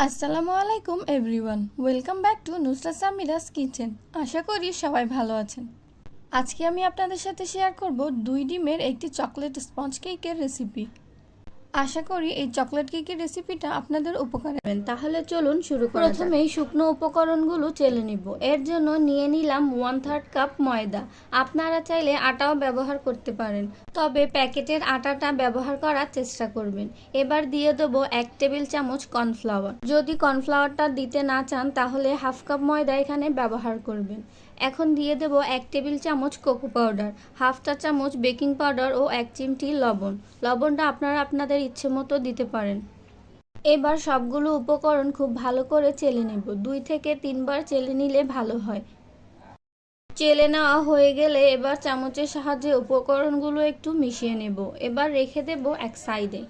আসসালামু আলাইকুম everyone, welcome back to Nusrat Samira's kitchen. আশা করি সবাই ভালো আছেন। আজকে আমি আপনাদের সাথে শেয়ার করব 2 ডিমের একটি চকলেট স্পঞ্জ কেকের রেসিপি। আশা করি এই চকলেট কেকের রেসিপিটা আপনাদের উপকারে আসবে। তাহলে চলুন শুরু করা যাক। প্রথমেই শুকনো উপকরণগুলো চেলে নিব। এর জন্য নিয়ে নিলাম 1/3 কাপ ময়দা। আপনারা চাইলে আটাও ব্যবহার করতে পারেন, তবে প্যাকেটের আটাটা ব্যবহার করার চেষ্টা করবেন। এবার দিয়ে দেবো 1 টেবিল চামচ কর্নফ্লাওয়ার। যদি কর্নফ্লাওয়ারটা দিতে না চান তাহলে হাফ কাপ ময়দা এখানে ব্যবহার করবেন। এখন দিয়ে দেব 1 টেবিল চামচ কোকো পাউডার, হাফ চা চামচ বেকিং পাউডার ও 1 চিমটি লবণ। লবণটা আপনারা আপনাদের ইচ্ছে মতো দিতে পারেন। এবার সবগুলো উপকরণ খুব ভালো করে চেলে নেব। 2 থেকে 3 বার চেলে নিলে ভালো হয়। চেলে নেওয়া হয়ে গেলে এবার চামচের সাহায্যে উপকরণগুলো একটু মিশিয়ে নেব। এবার রেখে দেব এক সাইডে।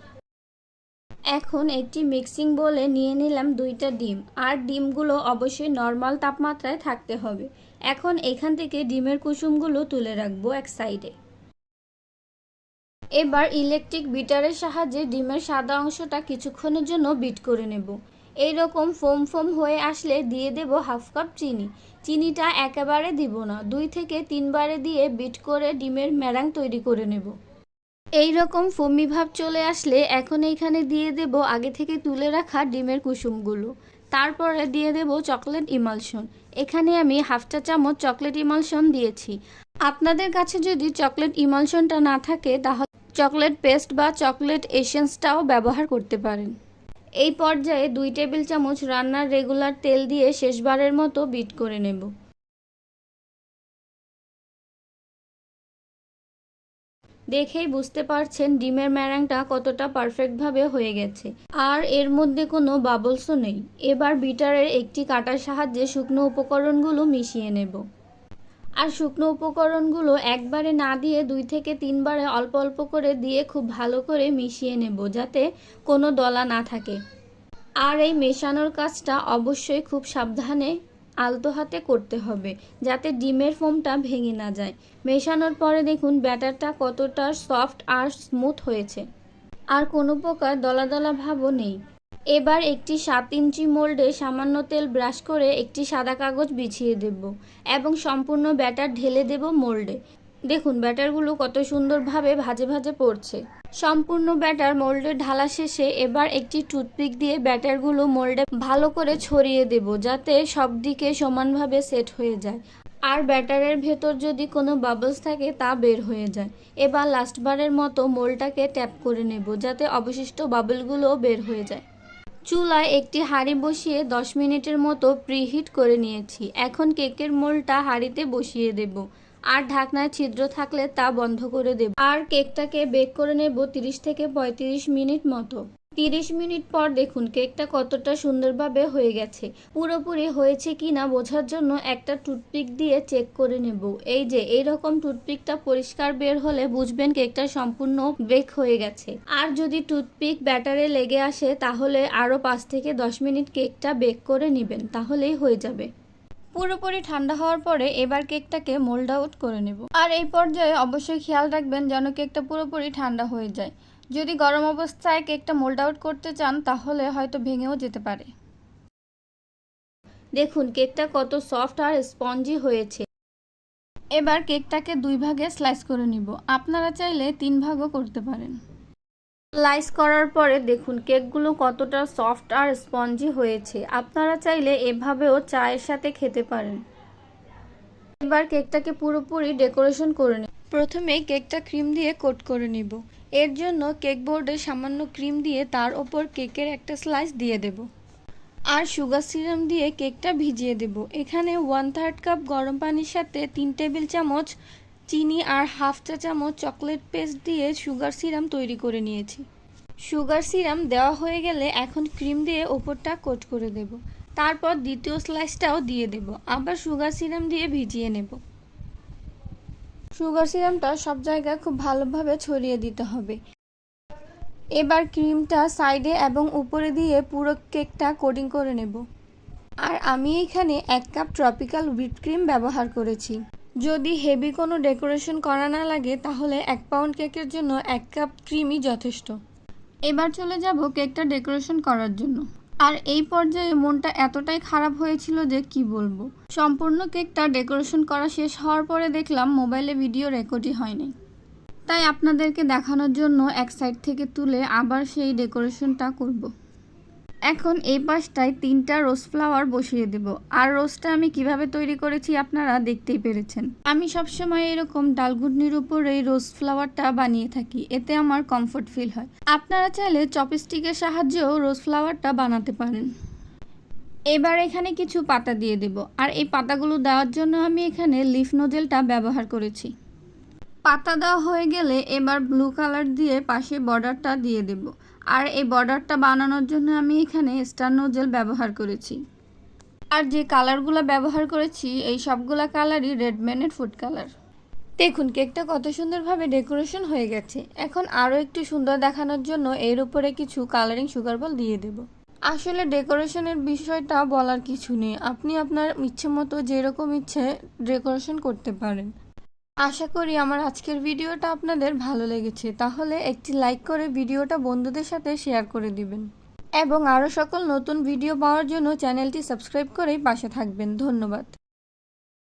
এখন একটি মিক্সিং বোলে নিয়ে নিলাম 2টা ডিম, আর ডিমগুলো অবশ্যই নর্মাল তাপমাত্রায় থাকতে হবে। এখন এখান থেকে ডিমের কুসুমগুলো তুলে রাখবো এক সাইডে। এবার ইলেকট্রিক বিটারের সাহায্যে ডিমের সাদা অংশটা কিছুক্ষণের জন্য বিট করে নেব। এই রকম ফোম ফোম হয়ে আসলে দিয়ে দেব হাফ কাপ চিনি। চিনিটা একেবারে দিব না, 2 থেকে 3 বারে দিয়ে বিট করে ডিমের ম্যারাং তৈরি করে নেব। এই রকম ফোমি ভাব চলে আসলে এখন এইখানে দিয়ে দেব আগে থেকে তুলে রাখা ডিমের কুসুমগুলো। তারপরে দিয়ে দেব চকলেট ইমালশন। এখানে আমি হাফ চা চামচ চকলেট ইমালশন দিয়েছি। আপনাদের কাছে যদি চকলেট ইমালশনটা না থাকে তাহলে চকলেট পেস্ট বা চকলেট এসেন্সটাও ব্যবহার করতে পারেন। এই পর্যায়ে 2 টেবিল চামচ রান্নার রেগুলার তেল দিয়ে শেষবারের মতো বিট করে নেব। দেখেই বুঝতে পারছেন ডিমের ম্যারাংটা কতটা পারফেক্টভাবে হয়ে গেছে, আর এর মধ্যে কোনো বাবলসও নেই। এবার বিটারের একটি কাঁটার সাহায্যে শুকনো উপকরণগুলো মিশিয়ে নেব। আর শুকনো উপকরণগুলো একবারে না দিয়ে 2 থেকে 3 বারে অল্প অল্প করে দিয়ে খুব ভালো করে মিশিয়ে নেব, যাতে কোনো দলা না থাকে। আর এই মেশানোর কাজটা অবশ্যই খুব সাবধানে আলতো হাতে করতে হবে, যাতে ডিমের ফোমটা ভেঙে না যায়। মেশানোর পরে দেখুন ব্যাটারটা কতটা সফট আর স্মুথ হয়েছে, আর কোনো প্রকার দলা দলা ভাবও নেই। এবার একটি 7 ইঞ্চি মোল্ডে সামান্য তেল ব্রাশ করে একটি সাদা কাগজ বিছিয়ে দেব এবং সম্পূর্ণ ব্যাটার ঢেলে দেব মোল্ডে। দেখুন ব্যাটারগুলো কত সুন্দরভাবে ভাজে ভাজে পড়ছে। সম্পূর্ণ ব্যাটার মোল্ডে ঢালা শেষে এবার একটি টুথপিক দিয়ে ব্যাটারগুলো মোল্ডে ভালো করে ছড়িয়ে দেব, যাতে সব দিকে সমানভাবে সেট হয়ে যায় আর ব্যাটারের ভেতর যদি কোনো বাবলস থাকে তা বের হয়ে যায়। এবার লাস্টবারের মতো মোল্ডটাকে ট্যাপ করে নেব, যাতে অবশিষ্ট বাবলগুলো বের হয়ে যায়। চুলায় একটি হাঁড়ি বসিয়ে 10 মিনিটের মতো প্রিহিট করে নিয়েছি। এখন কেকের মোল্ডটা হাঁড়িতে বসিয়ে দেব, আর ঢাকনায় ছিদ্র থাকলে তা বন্ধ করে দেব। আর কেকটাকে বেক করে নেব 30 থেকে 35 মিনিট মতো। 30 মিনিট পর দেখুন কেকটা কতটা সুন্দরভাবে হয়ে গেছে। পুরোপুরি হয়েছে কিনা বোঝার জন্য একটা টুথপিক দিয়ে চেক করে নেব। এই যে এইরকম টুথপিকটা পরিষ্কার বের হলে বুঝবেন কেকটা সম্পূর্ণ বেক হয়ে গেছে। আর যদি টুথপিক ব্যাটারে লেগে আসে তাহলে আরও 5 থেকে 10 মিনিট কেকটা বেক করে নেবেন, তাহলেই হয়ে যাবে। পুরোপুরি ঠান্ডা হওয়ার পরে এবার কেকটাকে মোল্ড আউট করে নেব। আর এই পর্যায়ে অবশ্যই খেয়াল রাখবেন যেন কেকটা পুরোপুরি ঠান্ডা হয়ে যায়। যদি গরম অবস্থায় কেকটা মোল্ড আউট করতে চান তাহলে হয়তো ভেঙেও যেতে পারে। দেখুন কেকটা কত সফট আর স্পঞ্জি হয়েছে। এবার কেকটাকে 2 ভাগে স্লাইস করে নিব। আপনারা চাইলে 3 ভাগও করতে পারেন। স্লাইস করার পরে দেখুন কেকগুলো কতটা সফট আর স্পঞ্জি হয়েছে। আপনারা চাইলে এভাবেও চায়ের সাথে খেতে পারেন। এবার কেকটাকে পুরোপুরি ডেকোরেশন করে নিব। প্রথমে কেকটা ক্রিম দিয়ে কোট করে নিব। এর জন্য কেক বোর্ডে সামান্য ক্রিম দিয়ে তার ওপর কেকের একটা স্লাইস দিয়ে দেব, আর সুগার সিরাম দিয়ে কেকটা ভিজিয়ে দেব। এখানে 1/3 কাপ গরম পানির সাথে 3 টেবিল চামচ চিনি আর হাফ চা চামচ চকলেট পেস্ট দিয়ে সুগার সিরাম তৈরি করে নিয়েছি। সুগার সিরাম দেওয়া হয়ে গেলে এখন ক্রিম দিয়ে ওপরটা কোট করে দেব। তারপর দ্বিতীয় স্লাইসটাও দিয়ে দেব, আবার সুগার সিরাম দিয়ে ভিজিয়ে নেব। সুগার সিরামটা সব জায়গায় খুব ভালোভাবে ছড়িয়ে দিতে হবে। এবার ক্রিমটা সাইডে এবং উপরে দিয়ে পুরো কেকটা কোটিং করে নেব। আর আমি এখানে 1 কাপ ট্রপিক্যাল হুইপ ক্রিম ব্যবহার করেছি। যদি হেভি কোনো ডেকোরেশন করা না লাগে তাহলে 1 পাউন্ড কেকের জন্য 1 কাপ ক্রিমই যথেষ্ট। এবার চলে যাব কেকটা ডেকোরেশন করার জন্য। আর এই পর্যায়ে মনটা এতটাই খারাপ হয়েছিল যে কি বলবো। সম্পূর্ণ কেকটা ডেকোরেশন করা শেষ হওয়ার পরে দেখলাম মোবাইলে ভিডিও রেকর্ডই হয়নি। তাই আপনাদেরকে দেখানোর জন্য এক সাইড থেকে তুলে আবার সেই ডেকোরেশনটা করব। এখন এই পাশটায় 3টা রোজ ফ্লাওয়ার বসিয়ে দেব। আর রোজটা আমি কিভাবে তৈরি করেছি আপনারা দেখতেই পেরেছেন। আমি সবসময় এরকম ডালঘুটনির উপরে রোজ ফ্লাওয়ারটা বানিয়ে থাকি, এতে আমার কমফোর্ট ফিল হয়। আপনারা চাইলে চপস্টিকের সাহায্যেও রোজ ফ্লাওয়ারটা বানাতে পারেন। এবার এখানে কিছু পাতা দিয়ে দেব। আর এই পাতাগুলো দেওয়ার জন্য আমি এখানে লিফ নোজেলটা ব্যবহার করেছি। পাতা দেওয়া হয়ে গেলে এবার ব্লু কালার দিয়ে পাশে বর্ডারটা দিয়ে দেব। আর এই বর্ডারটা বানানোর জন্য আমি এখানে স্টার নোজেল ব্যবহার করেছি। আর যে কালারগুলো ব্যবহার করেছি এই সবগুলা কালারই রেডম্যানের ফুড কালার। দেখুন কেকটা কত সুন্দরভাবে ডেকোরেশন হয়ে গেছে। এখন আরও একটু সুন্দর দেখানোর জন্য এর উপরে কিছু কালারিং সুগার বল দিয়ে দেব। আসলে ডেকোরেশনের বিষয়টা বলার কিছু নেই, আপনি আপনার ইচ্ছে মতো যেরকম ইচ্ছে ডেকোরেশন করতে পারেন। আশা করি আমার আজকের ভিডিওটা আপনাদের ভালো লেগেছে। তাহলে একটি লাইক করে ভিডিওটা বন্ধুদের সাথে শেয়ার করে দিবেন এবং আরও সকল নতুন ভিডিও পাওয়ার জন্য চ্যানেলটি সাবস্ক্রাইব করেই পাশে থাকবেন। ধন্যবাদ।